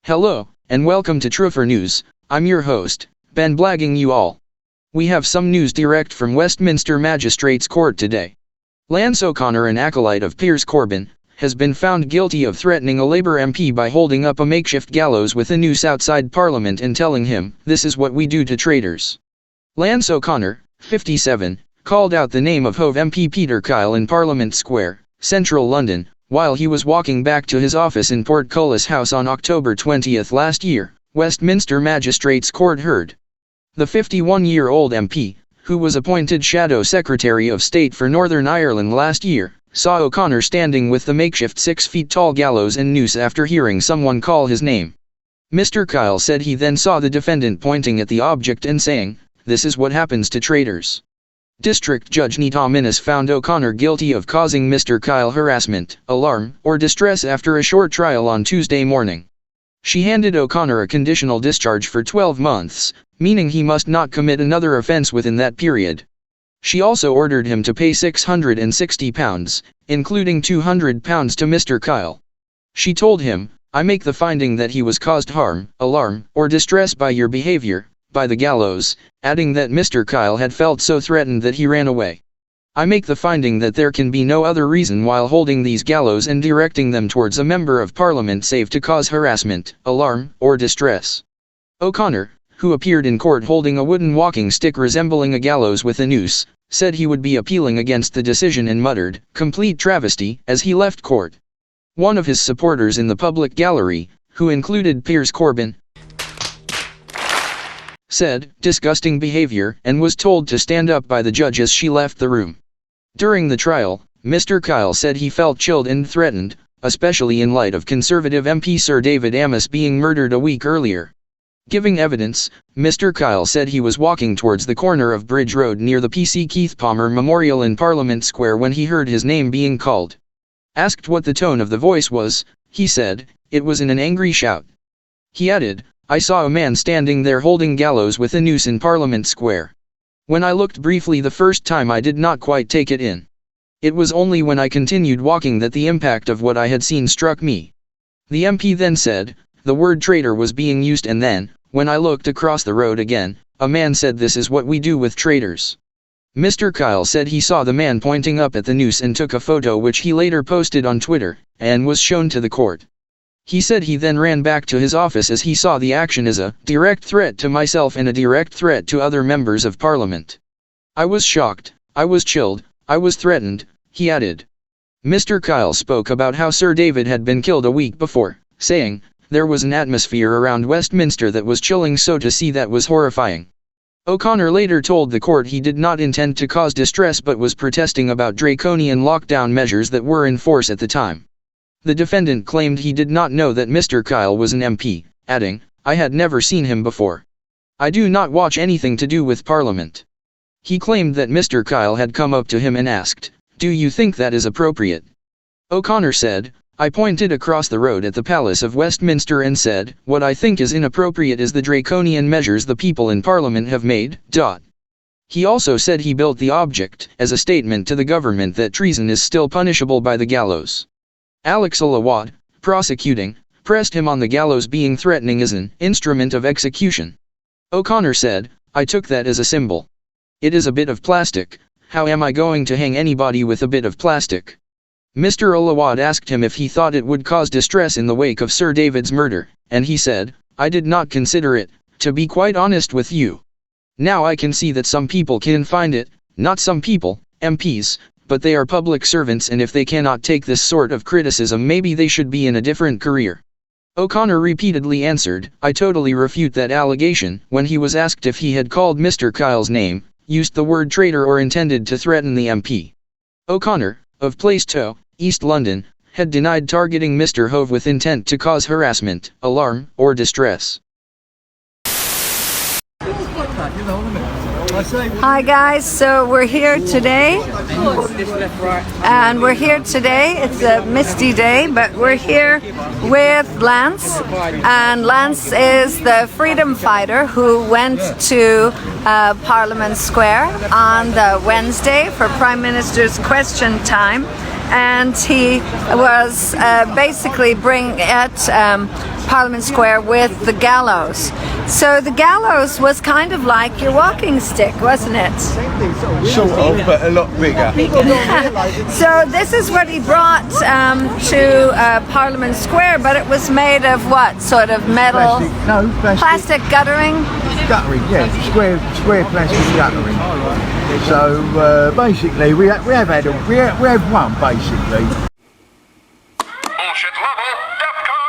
Hello, and welcome to True for News. I'm your host, Ben, blagging you all. We have some news direct from Westminster Magistrates Court today. Lance O'Connor, an acolyte of Piers Corbyn, has been found guilty of threatening a Labour MP by holding up a makeshift gallows with a noose outside Parliament and telling him, "This is what we do to traitors." Lance O'Connor, 57, called out the name of Hove MP Peter Kyle in Parliament Square, central London, while he was walking back to his office in Portcullis House on October 20 last year, Westminster Magistrates Court heard. The 51-year-old MP, who was appointed Shadow Secretary of State for Northern Ireland last year, saw O'Connor standing with the makeshift 6-feet-tall gallows and noose after hearing someone call his name. Mr. Kyle said he then saw the defendant pointing at the object and saying, "This is what happens to traitors." District Judge Nita Minnis found O'Connor guilty of causing Mr. Kyle harassment, alarm, or distress after a short trial on Tuesday morning. She handed O'Connor a conditional discharge for 12 months, meaning he must not commit another offence within that period. She also ordered him to pay £660, including £200 to Mr. Kyle. She told him, "I make the finding that he was caused harm, alarm, or distress by your behaviour, by the gallows," adding that Mr. Kyle had felt so threatened that he ran away. "I make the finding that there can be no other reason while holding these gallows and directing them towards a member of Parliament save to cause harassment, alarm, or distress." O'Connor, who appeared in court holding a wooden walking stick resembling a gallows with a noose, said he would be appealing against the decision and muttered, "Complete travesty," as he left court. One of his supporters in the public gallery, who included Piers Corbyn, said, "Disgusting behavior," and was told to stand up by the judge as she left the room. During the trial, Mr. Kyle said he felt chilled and threatened, especially in light of Conservative MP Sir David Amess being murdered a week earlier. Giving evidence, Mr. Kyle said he was walking towards the corner of Bridge Road near the PC Keith Palmer Memorial in Parliament Square when he heard his name being called. Asked what the tone of the voice was, he said, "It was in an angry shout." He added, "I saw a man standing there holding gallows with a noose in Parliament Square. When I looked briefly the first time I did not quite take it in. It was only when I continued walking that the impact of what I had seen struck me." The MP then said, "The word traitor was being used and then, when I looked across the road again, a man said, 'This is what we do with traitors.'" Mr. Kyle said he saw the man pointing up at the noose and took a photo which he later posted on Twitter, and was shown to the court. He said he then ran back to his office as he saw the action as a direct threat to myself and a direct threat to other members of Parliament. "I was shocked, I was chilled, I was threatened," he added. Mr. Kyle spoke about how Sir David had been killed a week before, saying, "There was an atmosphere around Westminster that was chilling, so to see that was horrifying." O'Connor later told the court he did not intend to cause distress but was protesting about draconian lockdown measures that were in force at the time. The defendant claimed he did not know that Mr. Kyle was an MP, adding, "I had never seen him before. I do not watch anything to do with Parliament." He claimed that Mr. Kyle had come up to him and asked, "Do you think that is appropriate?" O'Connor said, "I pointed across the road at the Palace of Westminster and said, what I think is inappropriate is the draconian measures the people in Parliament have made." He also said he built the object as a statement to the government that treason is still punishable by the gallows. Alex Alawad, prosecuting, pressed him on the gallows being threatening as an instrument of execution. O'Connor said, "I took that as a symbol. It is a bit of plastic. How am I going to hang anybody with a bit of plastic?" Mr. Alawad asked him if he thought it would cause distress in the wake of Sir David's murder, and he said, "I did not consider it, to be quite honest with you. Now I can see that some people can find it, not some people, MPs, but they are public servants, and if they cannot take this sort of criticism, maybe they should be in a different career." O'Connor repeatedly answered, "I totally refute that allegation," when he was asked if he had called Mr. Kyle's name, used the word traitor, or intended to threaten the MP. O'Connor, of Plaistow, East London, had denied targeting Mr. Hove with intent to cause harassment, alarm, or distress. Hi guys, so we're here today, it's a misty day, but we're here with Lance, and Lance is the freedom fighter who went to Parliament Square on the Wednesday for Prime Minister's question time and he was basically bring at Parliament Square with the gallows. So the gallows was kind of like your walking stick, wasn't it? Sort of, but a lot bigger. So this is what he brought to Parliament Square, but it was made of what sort of metal? Plastic, no, plastic guttering. Guttering, yeah, square plastic guttering. So basically, we have one basically. Bullshit level, DEFCON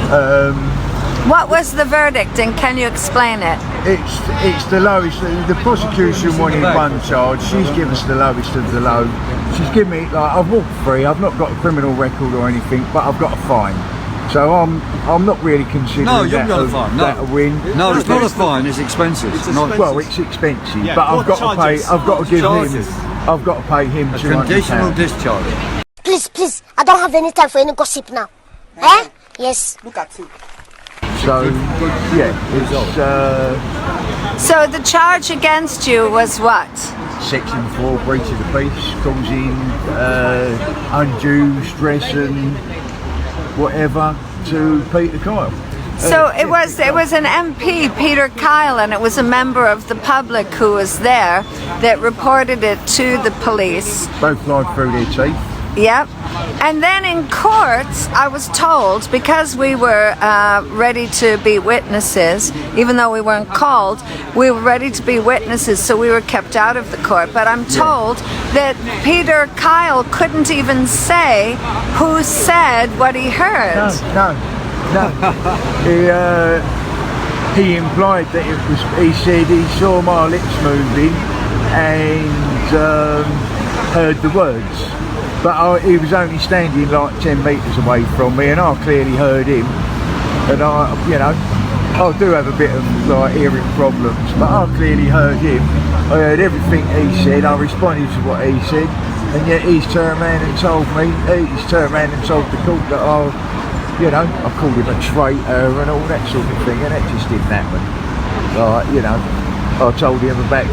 5. What was the verdict, and can you explain it? It's the lowest. The prosecution wanted one charge. She's given us the lowest of the low. She's given me, like, I've walked free. I've not got a criminal record or anything, but I've got a fine. So I'm not really considering that a win. No, it's not a fine. It's expensive. Well, it's expensive, yeah, but I've got to pay. I've got to give him. I've got to pay him a conditional discharge. Please, I don't have any time for any gossip now. Eh? Yes. Look at you. So yeah, it's. So the charge against you was what? Section 4, breach of the peace, causing undue stress and whatever to Peter Kyle. So it was an MP, Peter Kyle, and it was a member of the public who was there that reported it to the police. Both lied through their teeth. Yep. And then in court, I was told, because we were ready to be witnesses, even though we weren't called, we were ready to be witnesses, so we were kept out of the court. But I'm told that Peter Kyle couldn't even say who said what he heard. No. He implied that it was. He said he saw my lips moving and heard the words. But he was only standing like 10 metres away from me, and I clearly heard him. And I do have a bit of like hearing problems, but I clearly heard him. I heard everything he said. I responded to what he said, and yet he's turned around and told me. He's turned around and told the court that I called him a traitor and all that sort of thing, and that just didn't happen. I told him about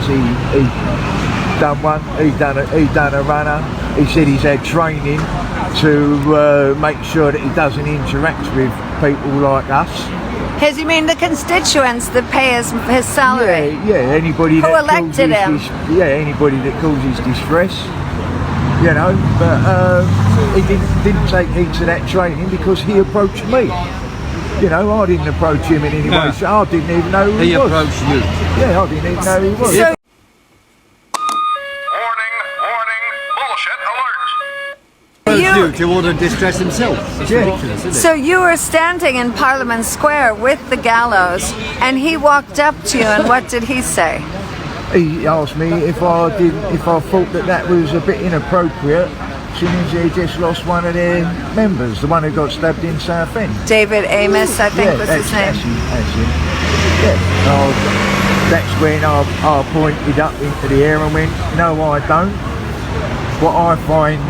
he done one. He done a runner. He said he's had training to make sure that he doesn't interact with people like us. You mean the constituents that pay his salary? Yeah. Anybody who elected him? Anybody that causes distress. But he didn't take heed to that training because he approached me. I didn't approach him in any way. So I didn't even know who he was. He approached you. Yeah, I didn't even know who he was. So You to order distress himself. It's ridiculous, isn't it? So you were standing in Parliament Square with the gallows, and he walked up to you, and what did he say? He asked me if I thought that was a bit inappropriate, since they just lost one of their members, the one who got stabbed in Southend. David Amos, I think was his name. That's him. Yeah. That's when I pointed up into the air and went, no, I don't. What I find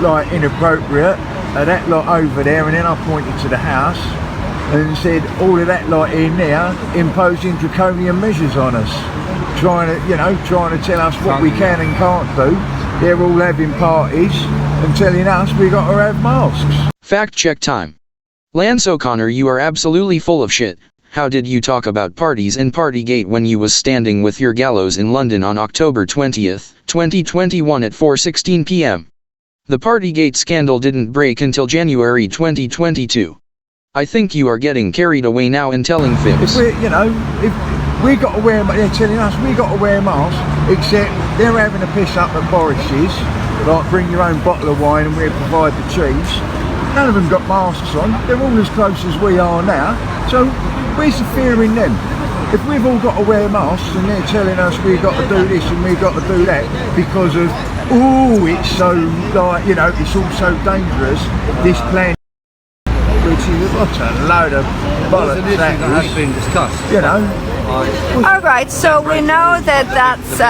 like inappropriate are that lot over there, and then I pointed to the house and said all of that lot in there imposing draconian measures on us, trying to tell us what we can and can't do. They're all having parties and telling us we got to have masks. Fact check time. Lance O'Connor, you are absolutely full of shit. How did you talk about parties and Partygate when you was standing with your gallows in London on October 20th, 2021 at 4:16 p.m.? The Partygate scandal didn't break until January 2022. I think you are getting carried away now and telling fibs. If we got to wear, they're telling us we got to wear masks, except they're having a piss up at Boris's, like bring your own bottle of wine and we'll provide the cheese. None of them got masks on. They're all as close as we are now. So where's the fear in them? If we've all got to wear masks and they're telling us we've got to do this and we've got to do that because of, it's so, it's all so dangerous, this plan, which is what a load of bollocks that has been discussed. All right, so we know that that's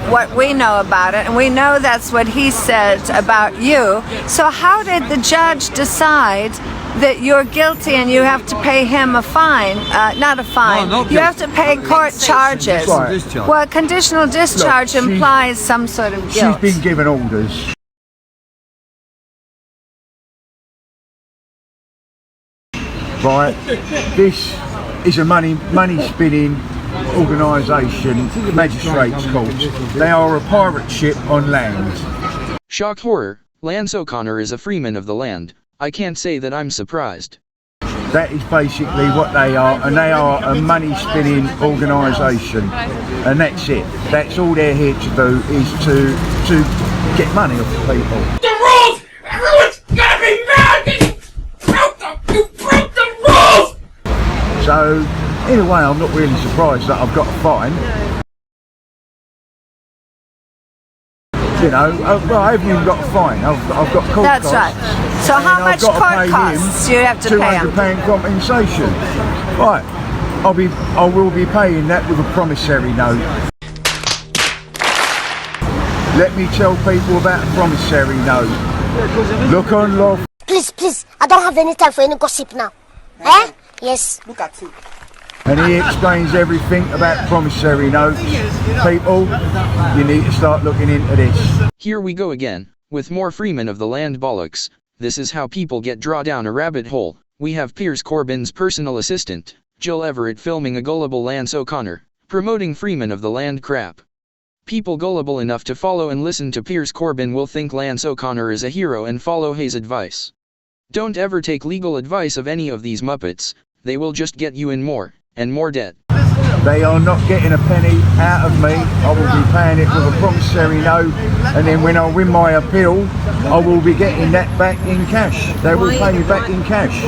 what we know about it, and we know that's what he said about you. So how did the judge decide that you're guilty and you have to pay him a fine? Not a fine. No, you have to pay court charges. Right. Well, conditional discharge implies some sort of guilt. She's been given orders. right? This is a money spinning organisation, magistrates' courts. They are a pirate ship on land. Shock horror, Lance O'Connor is a freeman of the land. I can't say that I'm surprised. That is basically what they are, and they are a money spinning organisation, and that's it. That's all they're here to do, is to get money off the people. The rules! Everyone's gonna be mad because you broke the rules! So, in a way, I'm not really surprised that I've got a fine. You know, well, I haven't even got a fine. I've got court That's costs. right. So how much court costs do you have to pay him? £200 compensation. Right, I will be paying that with a promissory note. Let me tell people about a promissory note. Look on law. Please, I don't have any time for any gossip now. Eh? Yes. Look at you. And he explains everything about promissory notes. People, you need to start looking into this. Here we go again, with more Freeman of the land bollocks. This is how people get drawn down a rabbit hole. We have Piers Corbyn's personal assistant, Jill Everett, filming a gullible Lance O'Connor, promoting Freeman of the land crap. People gullible enough to follow and listen to Piers Corbyn will think Lance O'Connor is a hero and follow his advice. Don't ever take legal advice of any of these muppets. They will just get you in more and more debt. They are not getting a penny out of me. I will be paying it with a promissory note, and then when I win my appeal, I will be getting that back in cash. They will pay me back in cash.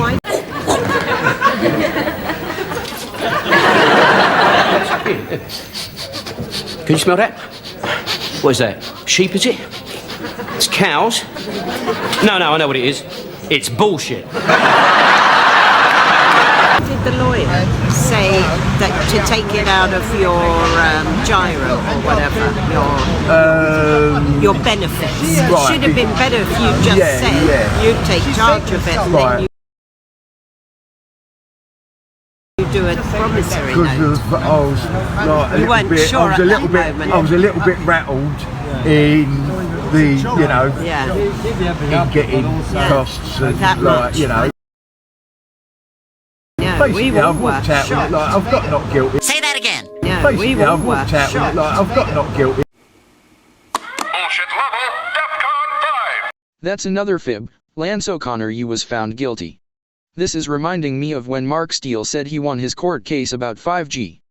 Can you smell that? What is that? Sheep, is it? It's cows? No, I know what it is. It's bullshit. Did the lawyer say that to take it out of your gyro or whatever, your benefits? It Right, should have been better if you just said you take charge of it and then you do a promissory note. I was a little bit rattled in the, you know, in getting costs and we all were shocked. I've got not guilty. Say that again. Yeah, Basically, we all I've were walked out shocked. I've got not guilty. Bullshit level, DEFCON 5. That's another fib. Lance O'Connor was found guilty. This is reminding me of when Mark Steele said he won his court case about 5G.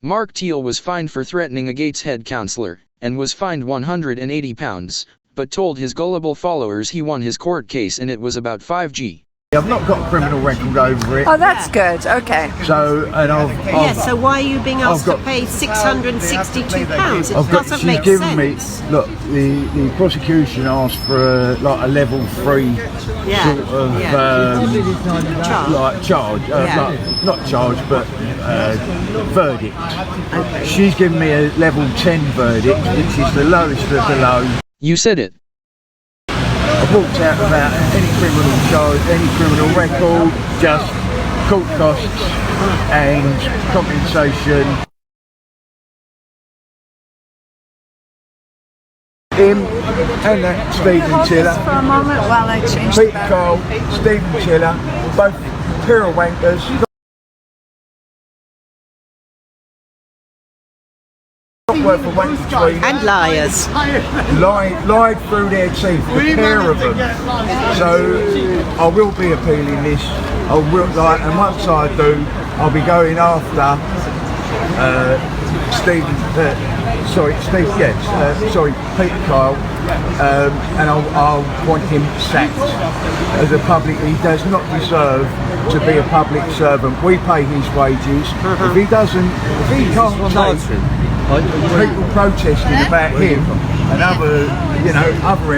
Mark Teal was fined for threatening a Gateshead councillor, and was fined £180, but told his gullible followers he won his court case and it was about 5G. I've not got a criminal record over it. Oh, that's good. Okay. So, and I've so why are you being asked to pay £662? It doesn't make sense. Look, the prosecution asked for a level 3 sort of charge, not charge, but verdict. Okay. She's given me a level 10 verdict, which is the lowest of the low. You said it. I've walked out without any criminal charge, any criminal record, just court costs and compensation. Him and that Stephen Hold Tiller, this for a moment while I change the Pete battery. Cole, Stephen Tiller, both pair of wankers. Worth a wank between And liars. lied through their teeth, the pair of them. So I will be appealing this. I will, and once I do, I'll be going after Peter Kyle, and I'll want him sacked as a public. He does not deserve to be a public servant. We pay his wages. If he can't take people protesting about him and other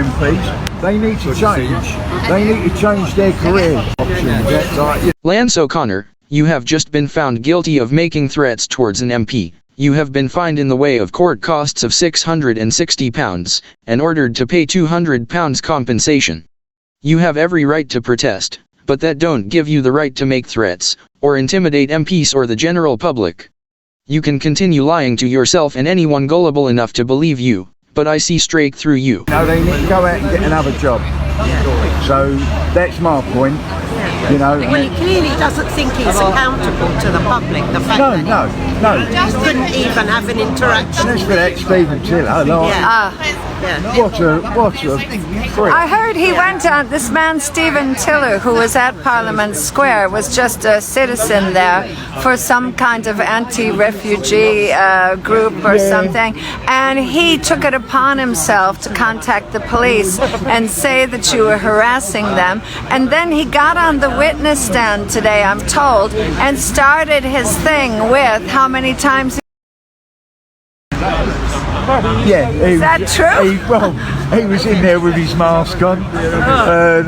MPs, they need to change. They need to change their career options. Lance O'Connor, you have just been found guilty of making threats towards an MP. You have been fined in the way of court costs of £660 and ordered to pay £200 compensation. You have every right to protest, but that don't give you the right to make threats or intimidate MPs or the general public. You can continue lying to yourself and anyone gullible enough to believe you, but I see straight through you. No, they need to go out and get another job. So that's my point. You know. Well, he clearly doesn't think he's accountable to the public. The fact No, that no. he couldn't even have an interaction. Let's for that Stephen Tiller. Like, what a prick. I heard he went out, this man Stephen Tiller, who was at Parliament Square, was just a citizen there for some kind of anti-refugee group or something, and he took it upon himself to contact the police and say that you were harassing them, and then he got on the witness stand today, I'm told, and started his thing with how many times. Yeah, Is that true? He was in there with his mask on, and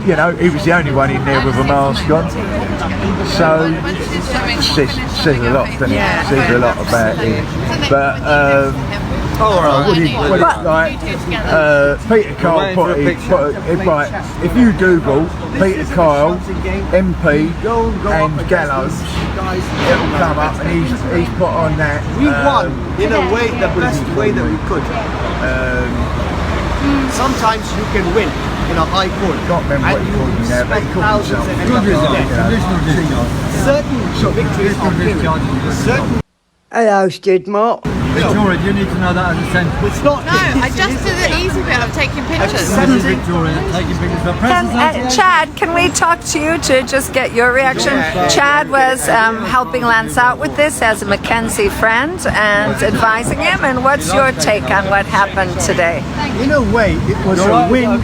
you know, he was the only one in there with a mask on. So says a lot, doesn't it? Says a lot about him. But like Peter Kyle put it right. If you Google Peter Kyle, MP, and Gallows, it'll come up, and he's put on that. We won in a way, the best way that we could. Sometimes you can win in a high court. Can't remember what he called me now, but he called himself. Certain victories are given. Certain. Hello, Skidmore. Victoria, you need to know that as a sentence. It's not. No, I just did the easy bit of taking pictures. Victoria, taking pictures for president. Chad, can we talk to you to just get your reaction? Chad was helping Lance out with this as a Mackenzie friend and advising him, and what's your take on what happened today? In a way, it was a win.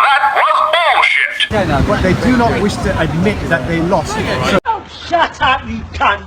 That was bullshit. But they do not wish to admit that they lost. So Shut up, you cunt!